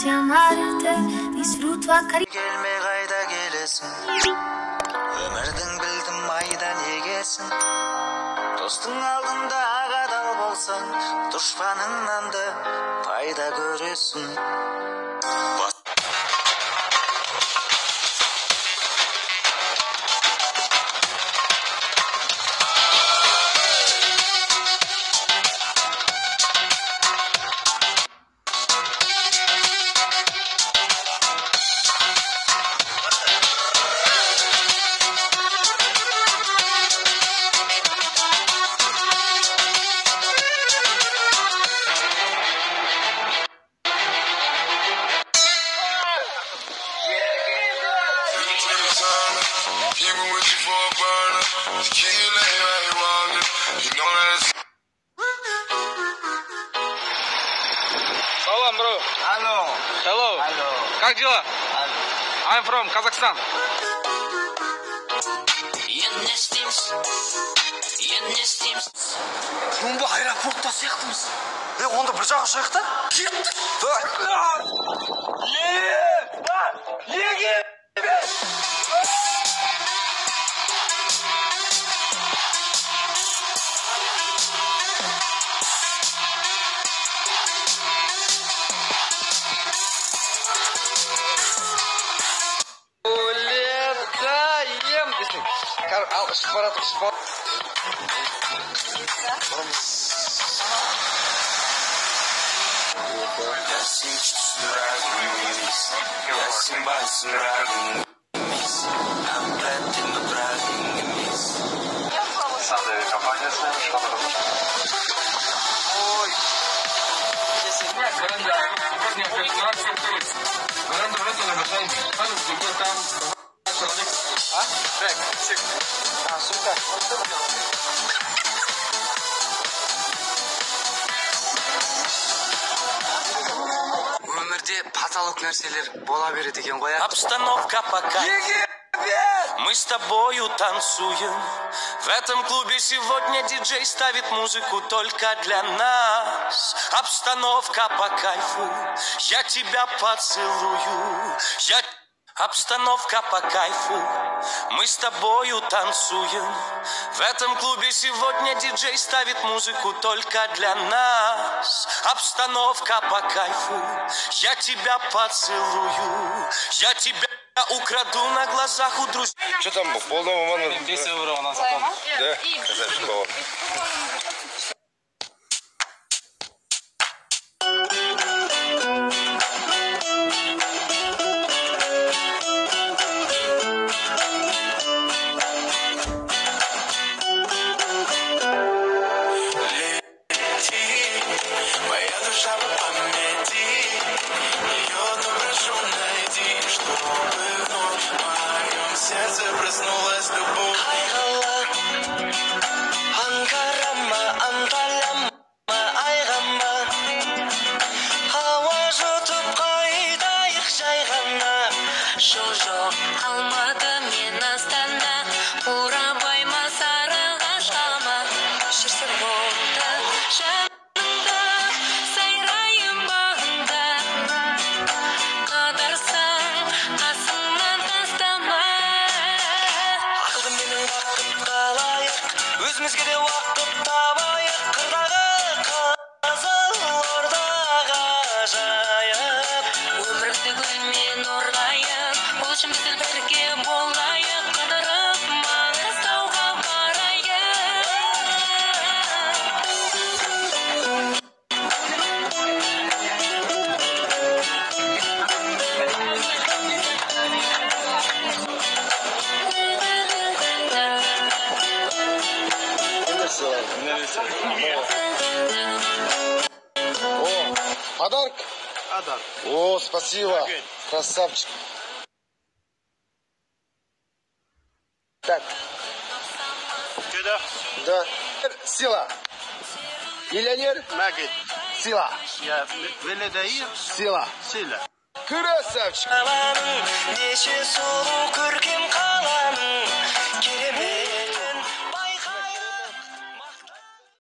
sé amarte, disfruto a cariño. Gelme kayda gelesin. Ömürden bildim aydan yegesin. Dostun aldında agadal bolsan, düşmanından da fayda göresin. Even with you for a burner, the key you lay right wrong. You know that it's... Салам, bro. Hello. Hello. Hello. Как дела? Hello. I'm from Kazakhstan. Rumba aeroportта сияқтымыз. Онда бір жағы ұшайық та? Кеттік. Улетаем, десең. Ал, ұшып барады, ұшып барады. Садовая компания с нами, что надо? Ой. А? Трек, чек. А, сумка. Өмірде паталық нәрселер бола береді екен ғой. Обстановка пока. Мы с тобою танцуем. В этом клубе сегодня диджей ставит музыку только для нас. Обстановка по кайфу. Я тебя поцелую. Обстановка по кайфу. Мы с тобою танцуем. В этом клубе сегодня диджей ставит музыку только для нас. Обстановка по кайфу. Я тебя поцелую. Я тебя украду на глазах у друзей. Что там, полного мана? 10 евро у нас потом. Да? Красавчикова. Моя душа в памяти, ее доброшу найти, чтобы вновь в моем сердце проснулась любовь. Айгала, Анкарама, Анталама, Айгама, ауа жұтып қайдайық жай ғана. Жоқ алматы мен Астана, Бурабай ма Сарыағаш ма, жүрсем болды жанымда, сайрайым бағында, қадырсың қасыңнан тастамай. Ақылды менің бақыт қалайық, өзімізге де уақыт табайық, қырдағы Қызылорда ғажайып. Өмірімді гүлмен ұрлайық, бұл жұмыстан бірге болайық, қыдырып Маңғыстауға барайық. О, подарок? О, спасибо. Красавчик. Так. Да. Сила. Миллионер. Сила. Сила. Красавчик. Қаланың неше сұлу көркем қаланың керемет